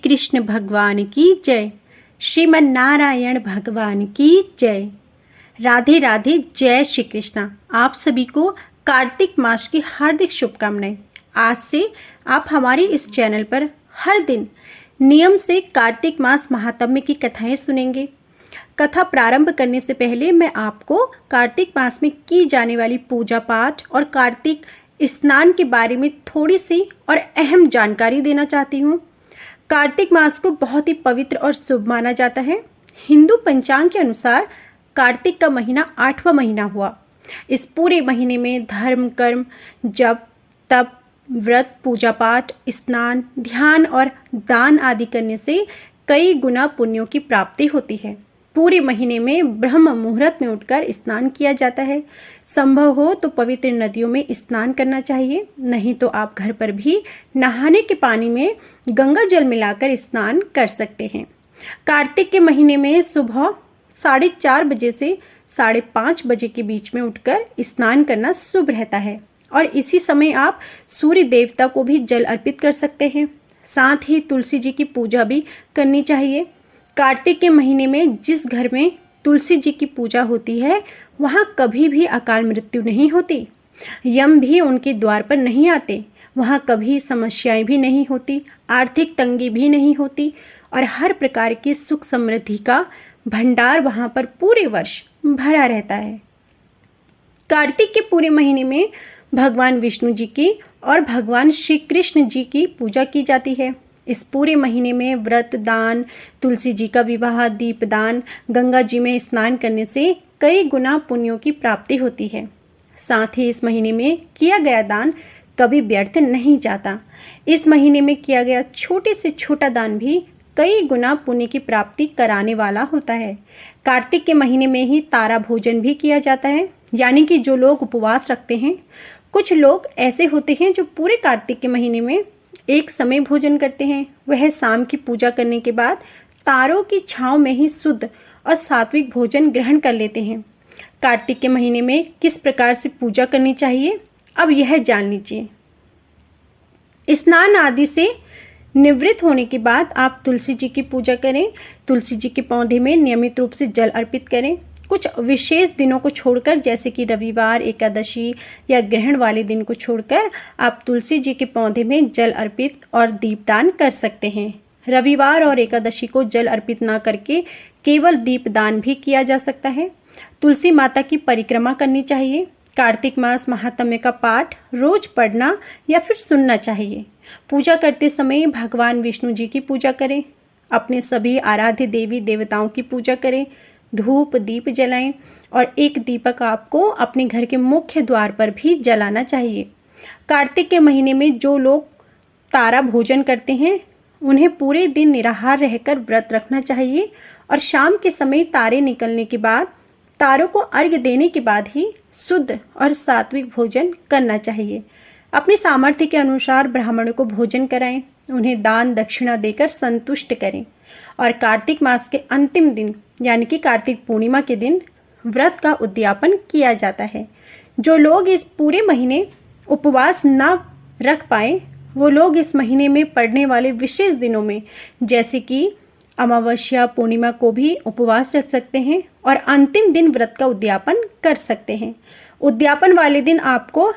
कृष्ण भगवान की जय। श्रीमन नारायण भगवान की जय। राधे राधे, जय श्री कृष्णा। आप सभी को कार्तिक मास की हार्दिक शुभकामनाएं। आज से आप हमारे इस चैनल पर हर दिन नियम से कार्तिक मास महात्म्य की कथाएं सुनेंगे। कथा प्रारंभ करने से पहले मैं आपको कार्तिक मास में की जाने वाली पूजा पाठ और कार्तिक स्नान के बारे में थोड़ी सी और अहम जानकारी देना चाहती हूँ। कार्तिक मास को बहुत ही पवित्र और शुभ माना जाता है। हिंदू पंचांग के अनुसार कार्तिक का महीना 8वां महीना हुआ। इस पूरे महीने में धर्म, कर्म, जप, तप, व्रत, पूजा पाठ, स्नान, ध्यान और दान आदि करने से कई गुना पुण्यों की प्राप्ति होती है। पूरे महीने में ब्रह्म मुहूर्त में उठकर स्नान किया जाता है। संभव हो तो पवित्र नदियों में स्नान करना चाहिए, नहीं तो आप घर पर भी नहाने के पानी में गंगा जल मिलाकर स्नान कर सकते हैं। कार्तिक के महीने में सुबह 4:30 बजे से 5:30 बजे के बीच में उठकर स्नान करना शुभ रहता है और इसी समय आप सूर्य देवता को भी जल अर्पित कर सकते हैं। साथ ही तुलसी जी की पूजा भी करनी चाहिए। कार्तिक के महीने में जिस घर में तुलसी जी की पूजा होती है वहाँ कभी भी अकाल मृत्यु नहीं होती, यम भी उनके द्वार पर नहीं आते, वहाँ कभी समस्याएं भी नहीं होती, आर्थिक तंगी भी नहीं होती और हर प्रकार की सुख समृद्धि का भंडार वहाँ पर पूरे वर्ष भरा रहता है। कार्तिक के पूरे महीने में भगवान विष्णु जी की और भगवान श्री कृष्ण जी की पूजा की जाती है। इस पूरे महीने में व्रत, दान, तुलसी जी का विवाह, दीपदान, गंगा जी में स्नान करने से कई गुना पुण्यों की प्राप्ति होती है। साथ ही इस महीने में किया गया दान कभी व्यर्थ नहीं जाता। इस महीने में किया गया छोटे से छोटा दान भी कई गुना पुण्य की प्राप्ति कराने वाला होता है। कार्तिक के महीने में ही तारा भोजन भी किया जाता है, यानी कि जो लोग उपवास रखते हैं। कुछ लोग ऐसे होते हैं जो पूरे कार्तिक के महीने में एक समय भोजन करते हैं। वह शाम की पूजा करने के बाद तारों की छांव में ही शुद्ध और सात्विक भोजन ग्रहण कर लेते हैं। कार्तिक के महीने में किस प्रकार से पूजा करनी चाहिए, अब यह जान लीजिए। स्नान आदि से निवृत्त होने के बाद आप तुलसी जी की पूजा करें। तुलसी जी के पौधे में नियमित रूप से जल अर्पित करें। कुछ विशेष दिनों को छोड़कर, जैसे कि रविवार, एकादशी या ग्रहण वाले दिन को छोड़कर आप तुलसी जी के पौधे में जल अर्पित और दीपदान कर सकते हैं। रविवार और एकादशी को जल अर्पित ना करके केवल दीपदान भी किया जा सकता है। तुलसी माता की परिक्रमा करनी चाहिए। कार्तिक मास महात्म्य का पाठ रोज पढ़ना या फिर सुनना चाहिए। पूजा करते समय भगवान विष्णु जी की पूजा करें। अपने सभी आराध्य देवी देवताओं की पूजा करें। धूप दीप जलाएं और एक दीपक आपको अपने घर के मुख्य द्वार पर भी जलाना चाहिए। कार्तिक के महीने में जो लोग तारा भोजन करते हैं उन्हें पूरे दिन निराहार रहकर व्रत रखना चाहिए और शाम के समय तारे निकलने के बाद तारों को अर्घ्य देने के बाद ही शुद्ध और सात्विक भोजन करना चाहिए। अपनी सामर्थ्य के अनुसार ब्राह्मणों को भोजन कराएं, उन्हें दान दक्षिणा देकर संतुष्ट करें और कार्तिक मास के अंतिम दिन यानी कि कार्तिक पूर्णिमा के दिन व्रत का उद्यापन किया जाता है। जो लोग इस पूरे महीने उपवास न रख पाए वो लोग इस महीने में पड़ने वाले विशेष दिनों में, जैसे कि अमावस्या, पूर्णिमा को भी उपवास रख सकते हैं और अंतिम दिन व्रत का उद्यापन कर सकते हैं। उद्यापन वाले दिन आपको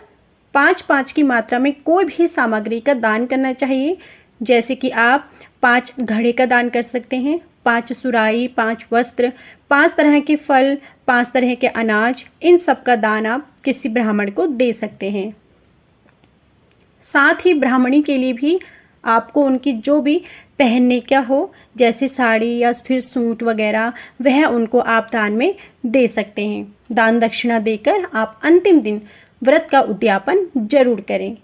5-5 की मात्रा में कोई भी सामग्री का दान करना चाहिए, जैसे कि आप 5 घड़े का दान कर सकते हैं, 5 सुराही, 5 वस्त्र, 5 तरह के फल, 5 तरह के अनाज, इन सब का दान आप किसी ब्राह्मण को दे सकते हैं। साथ ही ब्राह्मणी के लिए भी आपको उनकी जो भी पहनने का हो, जैसे साड़ी या फिर सूट वगैरह, वह उनको आप दान में दे सकते हैं। दान दक्षिणा देकर आप अंतिम दिन व्रत का उद्यापन जरूर करें।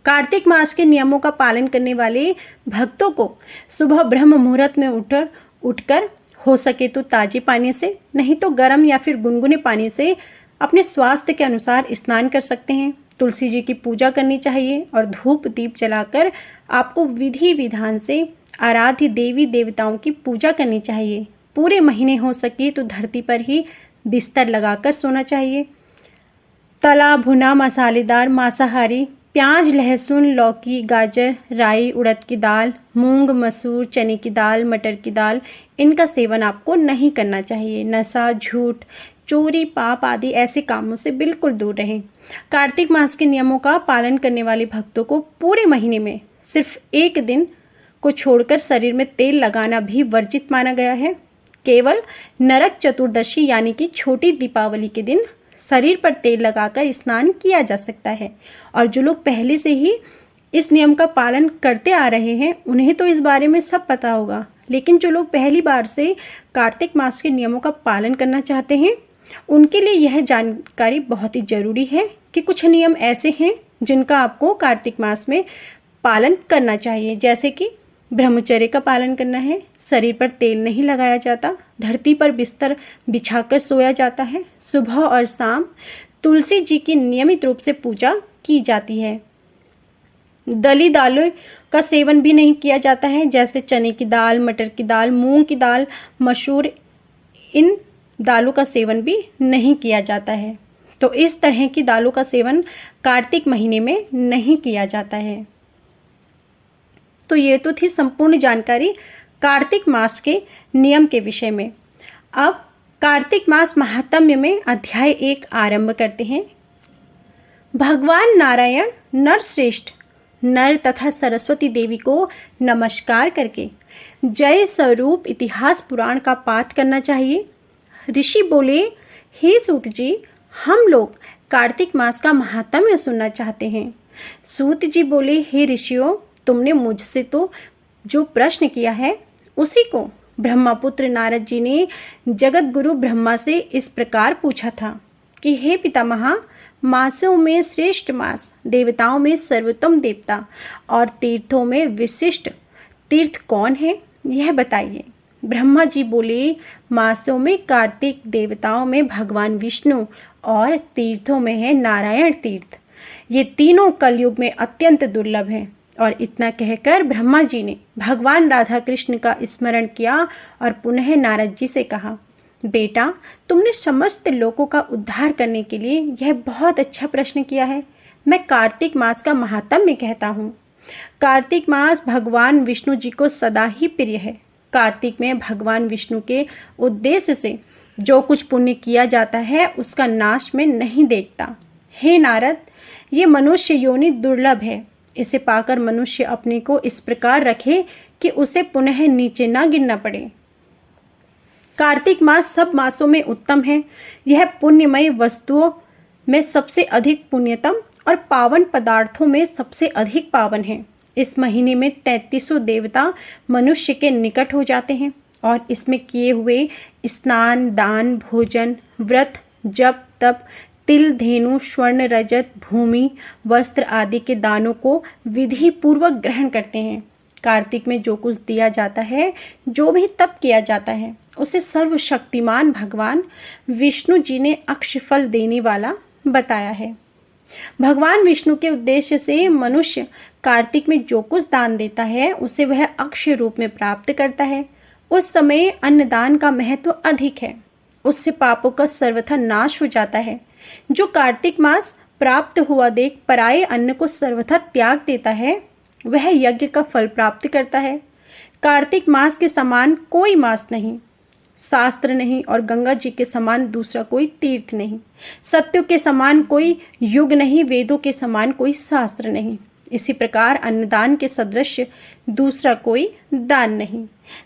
कार्तिक मास के नियमों का पालन करने वाले भक्तों को सुबह ब्रह्म मुहूर्त में उठकर हो सके तो ताजे पानी से, नहीं तो गर्म या फिर गुनगुने पानी से अपने स्वास्थ्य के अनुसार स्नान कर सकते हैं। तुलसी जी की पूजा करनी चाहिए और धूप दीप जलाकर आपको विधि विधान से आराध्य देवी देवताओं की पूजा करनी चाहिए। पूरे महीने हो सके तो धरती पर ही बिस्तर लगाकर सोना चाहिए। तला भुना मसालेदार मांसाहारी प्याज, लहसुन, लौकी, गाजर, राई, उड़द की दाल, मूंग, मसूर, चने की दाल, मटर की दाल, इनका सेवन आपको नहीं करना चाहिए। नशा, झूठ, चोरी, पाप आदि ऐसे कामों से बिल्कुल दूर रहें। कार्तिक मास के नियमों का पालन करने वाले भक्तों को पूरे महीने में सिर्फ एक दिन को छोड़कर शरीर में तेल लगाना भी वर्जित माना गया है। केवल नरक चतुर्दशी यानी कि छोटी दीपावली के दिन शरीर पर तेल लगाकर स्नान किया जा सकता है। और जो लोग पहले से ही इस नियम का पालन करते आ रहे हैं उन्हें तो इस बारे में सब पता होगा, लेकिन जो लोग पहली बार से कार्तिक मास के नियमों का पालन करना चाहते हैं उनके लिए यह जानकारी बहुत ही ज़रूरी है कि कुछ नियम ऐसे हैं जिनका आपको कार्तिक मास में पालन करना चाहिए, जैसे कि ब्रह्मचर्य का पालन करना है, शरीर पर तेल नहीं लगाया जाता, धरती पर बिस्तर बिछाकर सोया जाता है, सुबह और शाम तुलसी जी की नियमित रूप से पूजा की जाती है। दली दालों का सेवन भी नहीं किया जाता है, जैसे चने की दाल, मटर की दाल, मूंग की दाल, मसूर, इन दालों का सेवन भी नहीं किया जाता है। तो इस तरह की दालों का सेवन कार्तिक महीने में नहीं किया जाता है। तो ये तो थी संपूर्ण जानकारी कार्तिक मास के नियम के विषय में। अब कार्तिक मास महात्म्य में अध्याय 1 आरंभ करते हैं। भगवान नारायण नरश्रेष्ठ नर तथा सरस्वती देवी को नमस्कार करके जय स्वरूप इतिहास पुराण का पाठ करना चाहिए। ऋषि बोले, हे सूत जी, हम लोग कार्तिक मास का महात्म्य सुनना चाहते हैं। सूत जी बोले, हे ऋषियों, तुमने मुझसे तो जो प्रश्न किया है उसी को ब्रह्मपुत्र नारद जी ने जगत गुरु ब्रह्मा से इस प्रकार पूछा था कि हे पितामह, मासों में श्रेष्ठ मास, देवताओं में सर्वोत्तम देवता और तीर्थों में विशिष्ट तीर्थ कौन है, यह बताइए। ब्रह्मा जी बोले, मासों में कार्तिक, देवताओं में भगवान विष्णु और तीर्थों में है नारायण तीर्थ। ये तीनों कलयुग में अत्यंत दुर्लभ हैं। और इतना कहकर ब्रह्मा जी ने भगवान राधा कृष्ण का स्मरण किया और पुनः नारद जी से कहा, बेटा, तुमने समस्त लोगों का उद्धार करने के लिए यह बहुत अच्छा प्रश्न किया है। मैं कार्तिक मास का महात्म्य कहता हूँ। कार्तिक मास भगवान विष्णु जी को सदा ही प्रिय है। कार्तिक में भगवान विष्णु के उद्देश्य से जो कुछ पुण्य किया जाता है उसका नाश में नहीं देखता। हे नारद, ये मनुष्य योनि दुर्लभ है। इसे पाकर मनुष्य अपने को इस प्रकार रखे कि उसे पुनः नीचे ना गिरना पड़े। कार्तिक मास सब मासों में उत्तम है। यह पुण्यमय वस्तुओं में सबसे अधिक पुण्यतम और पावन पदार्थों में सबसे अधिक पावन है। इस महीने में 3300 देवता मनुष्य के निकट हो जाते हैं और इसमें किए हुए स्नान, दान, भोजन, व्रत, जप, तप, तिल, धेनु, स्वर्ण, रजत, भूमि, वस्त्र आदि के दानों को विधि पूर्वक ग्रहण करते हैं। कार्तिक में जो कुछ दिया जाता है, जो भी तप किया जाता है, उसे सर्वशक्तिमान भगवान विष्णु जी ने अक्षय फल देने वाला बताया है। भगवान विष्णु के उद्देश्य से मनुष्य कार्तिक में जो कुछ दान देता है उसे वह अक्षय रूप में प्राप्त करता है। उस समय अन्नदान का महत्व अधिक है। उससे पापों का सर्वथा नाश हो जाता है। जो कार्तिक मास प्राप्त हुआ देख पराये अन्न को सर्वथा त्याग देता है, वह यज्ञ का फल प्राप्त करता है। कार्तिक मास के समान कोई मास नहीं, शास्त्र नहीं और गंगा जी के समान दूसरा कोई तीर्थ नहीं। सत्यों के समान कोई युग नहीं, वेदों के समान कोई शास्त्र नहीं। इसी प्रकार अन्नदान के सदृश दूसरा कोई दान नहीं।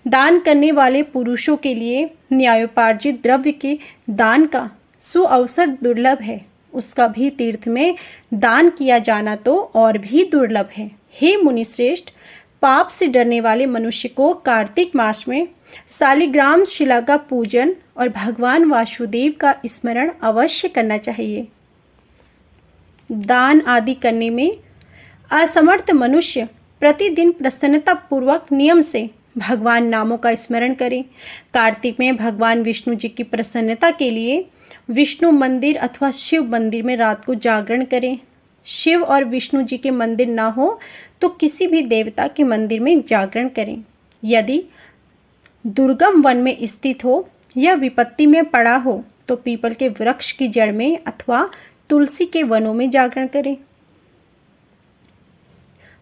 दान करने वाले पुरुषों के लिए न्यायोपार्जित द्रव्य के दान का सुअवसर दुर्लभ है। उसका भी तीर्थ में दान किया जाना तो और भी दुर्लभ है। हे मुनिश्रेष्ठ, पाप से डरने वाले मनुष्य को कार्तिक मास में शालिग्राम शिला का पूजन और भगवान वासुदेव का स्मरण अवश्य करना चाहिए। दान आदि करने में असमर्थ मनुष्य प्रतिदिन प्रसन्नता पूर्वक नियम से भगवान नामों का स्मरण करें। कार्तिक में भगवान विष्णु जी की प्रसन्नता के लिए विष्णु मंदिर अथवा शिव मंदिर में रात को जागरण करें। शिव और विष्णु जी के मंदिर ना हो तो किसी भी देवता के मंदिर में जागरण करें। यदि दुर्गम वन में स्थित हो या विपत्ति में पड़ा हो तो पीपल के वृक्ष की जड़ में अथवा तुलसी के वनों में जागरण करें।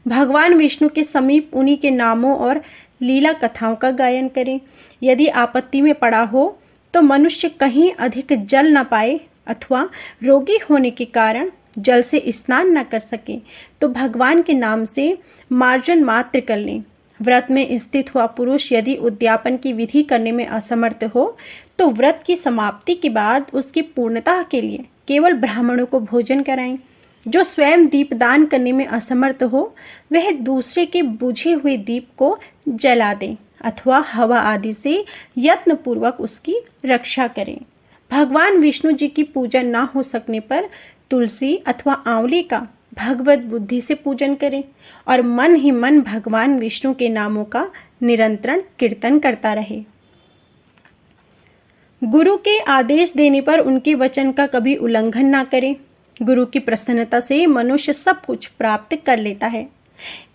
भगवान विष्णु के समीप उन्हीं के नामों और लीला कथाओं का गायन करें। यदि आपत्ति में पड़ा हो तो मनुष्य कहीं अधिक जल न पाए अथवा रोगी होने के कारण जल से स्नान न कर सके तो भगवान के नाम से मार्जन मात्र कर लें। व्रत में स्थित हुआ पुरुष यदि उद्यापन की विधि करने में असमर्थ हो तो व्रत की समाप्ति के बाद उसकी पूर्णता के लिए केवल ब्राह्मणों को भोजन कराएं। जो स्वयं दीपदान करने में असमर्थ हो वह दूसरे के बुझे हुए दीप को जला दें अथवा हवा आदि से यत्नपूर्वक उसकी रक्षा करें। भगवान विष्णु जी की पूजा न हो सकने पर तुलसी अथवा आंवले का भगवत बुद्धि से पूजन करें और मन ही मन भगवान विष्णु के नामों का निरंतर कीर्तन करता रहे। गुरु के आदेश देने पर उनके वचन का कभी उल्लंघन ना करें। गुरु की प्रसन्नता से मनुष्य सब कुछ प्राप्त कर लेता है।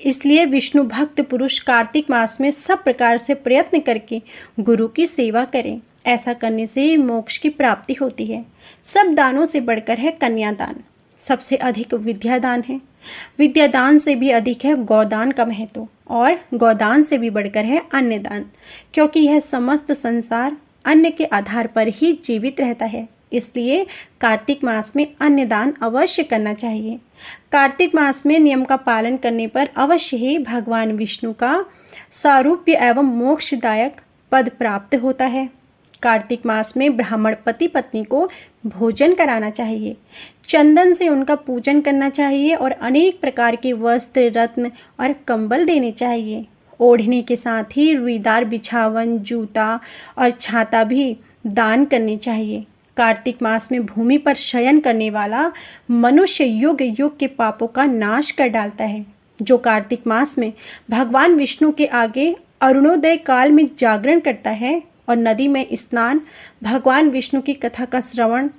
इसलिए विष्णु भक्त पुरुष कार्तिक मास में सब प्रकार से प्रयत्न करके गुरु की सेवा करें। ऐसा करने से मोक्ष की प्राप्ति होती है। सब दानों से बढ़कर है कन्यादान, सबसे अधिक विद्यादान है। विद्यादान से भी अधिक है गौदान का महत्व और गौदान से भी बढ़कर है अन्नदान, क्योंकि यह समस्त संसार अन्न के आधार पर ही जीवित रहता है। इसलिए कार्तिक मास में अन्नदान अवश्य करना चाहिए। कार्तिक मास में नियम का पालन करने पर अवश्य ही भगवान विष्णु का सारूप्य एवं मोक्षदायक पद प्राप्त होता है। कार्तिक मास में ब्राह्मण पति पत्नी को भोजन कराना चाहिए, चंदन से उनका पूजन करना चाहिए और अनेक प्रकार के वस्त्र, रत्न और कंबल देने चाहिए। ओढ़ने के साथ ही रुईदार बिछावन, जूता और छाता भी दान करने चाहिए। कार्तिक मास में भूमि पर शयन करने वाला मनुष्य युग युग के पापों का नाश कर डालता है। जो कार्तिक मास में भगवान विष्णु के आगे अरुणोदय काल में जागरण करता है और नदी में स्नान, भगवान विष्णु की कथा का श्रवण,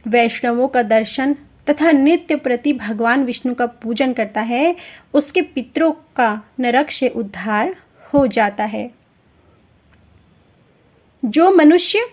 वैष्णवों का दर्शन तथा नित्य प्रति भगवान विष्णु का पूजन करता है, उसके पितरों का नरक से उद्धार हो जाता है। जो मनुष्य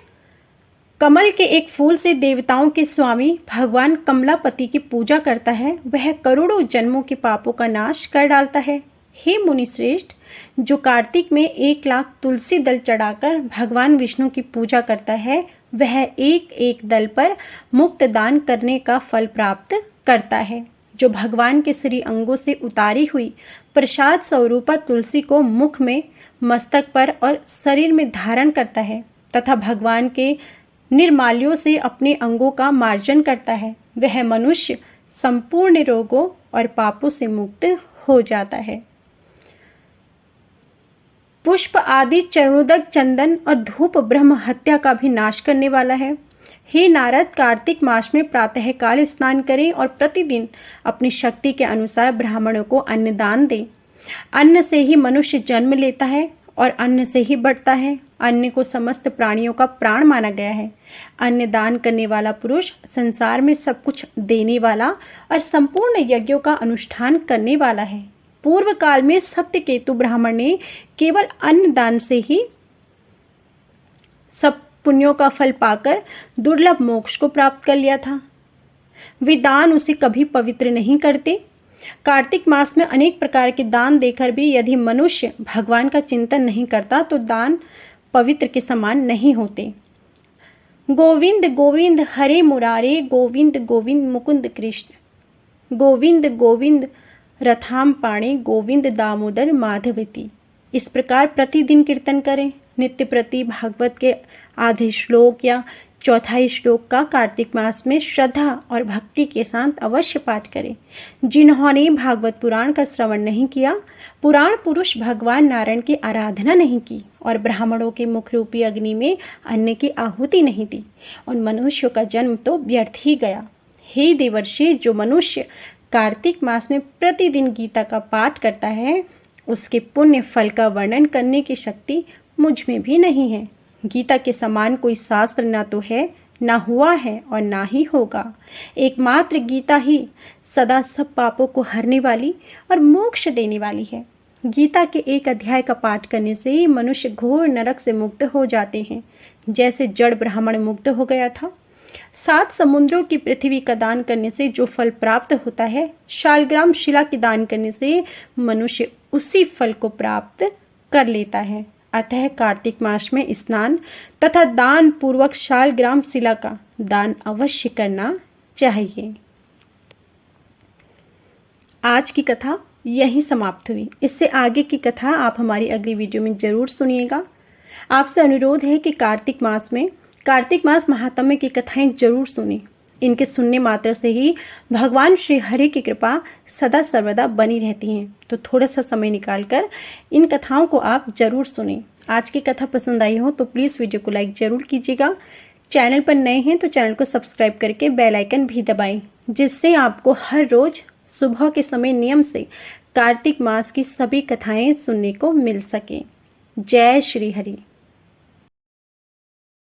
कमल के एक फूल से देवताओं के स्वामी भगवान कमलापति की पूजा करता है वह करोड़ों जन्मों के पापों का नाश कर डालता है। हे मुनि श्रेष्ठ, जो कार्तिक में 1,00,000 तुलसी दल चढ़ाकर भगवान विष्णु की पूजा करता है वह एक एक दल पर मुक्त दान करने का फल प्राप्त करता है। जो भगवान के श्री अंगों से उतारी हुई प्रसाद स्वरूपा तुलसी को मुख में, मस्तक पर और शरीर में धारण करता है तथा भगवान के निर्माल्यों से अपने अंगों का मार्जन करता है वह मनुष्य संपूर्ण रोगों और पापों से मुक्त हो जाता है। पुष्प आदि चरणोदक, चंदन और धूप ब्रह्म हत्या का भी नाश करने वाला है। हे नारद, कार्तिक मास में प्रातःकाल स्नान करें और प्रतिदिन अपनी शक्ति के अनुसार ब्राह्मणों को अन्न दान दें। अन्न से ही मनुष्य जन्म लेता है और अन्न से ही बढ़ता है। अन्न को समस्त प्राणियों का प्राण माना गया है। अन्न दान करने वाला पुरुष संसार में सब कुछ देने वाला और संपूर्ण यज्ञों का अनुष्ठान करने वाला है। पूर्व काल में सत्यकेतु ब्राह्मण ने केवल अन्न दान से ही सब पुण्यों का फल पाकर दुर्लभ मोक्ष को प्राप्त कर लिया था। वे दान उसे कभी पवित्र नहीं करते। कार्तिक मास में अनेक प्रकार के दान देकर भी यदि मनुष्य भगवान का चिंतन नहीं करता तो दान पवित्र के समान नहीं होते। गोविंद गोविंद हरे मुरारे, गोविंद गोविंद मुकुंद कृष्ण, गोविंद गोविंद रथाम पाणे, गोविंद दामोदर माधवती। इस प्रकार प्रतिदिन कीर्तन करें। नित्य प्रति भागवत के आधे श्लोक या चौथाई श्लोक का कार्तिक मास में श्रद्धा और भक्ति के साथ अवश्य पाठ करें। जिन्होंने भागवत पुराण का श्रवण नहीं किया, पुराण पुरुष भगवान नारायण की आराधना नहीं की और ब्राह्मणों के मुख रूपी अग्नि में अन्न की आहुति नहीं दी, उन मनुष्यों का जन्म तो व्यर्थ ही गया। हे देवर्षि, जो मनुष्य कार्तिक मास में प्रतिदिन गीता का पाठ करता है उसके पुण्य फल का वर्णन करने की शक्ति मुझ में भी नहीं है। गीता के समान कोई शास्त्र ना तो है, ना हुआ है और ना ही होगा। एकमात्र गीता ही सदा सब पापों को हरने वाली और मोक्ष देने वाली है। गीता के एक अध्याय का पाठ करने से ही मनुष्य घोर नरक से मुक्त हो जाते हैं। जैसे जड़ ब्राह्मण मुक्त हो गया था, 7 समुद्रों की पृथ्वी का दान करने से जो फल प्राप्त होता है, शालग्राम शिला के दान करने से मनुष्य उसी फल को प्राप्त कर लेता है। अतः कार्तिक मास में स्नान तथा दान पूर्वक शालग्राम शिला का दान अवश्य करना चाहिए। आज की कथा यहीं समाप्त हुई। इससे आगे की कथा आप हमारी अगली वीडियो में ज़रूर सुनिएगा। आपसे अनुरोध है कि कार्तिक मास महात्म्य की कथाएं जरूर सुनें। इनके सुनने मात्र से ही भगवान श्री हरि की कृपा सदा सर्वदा बनी रहती है। तो थोड़ा सा समय निकालकर इन कथाओं को आप जरूर सुनें। आज की कथा पसंद आई हो तो प्लीज़ वीडियो को लाइक ज़रूर कीजिएगा। चैनल पर नए हैं तो चैनल को सब्सक्राइब करके बेल आइकन भी दबाएं, जिससे आपको हर रोज़ सुबह के समय नियम से कार्तिक मास की सभी कथाएं सुनने को मिल सकें। जय श्री हरि।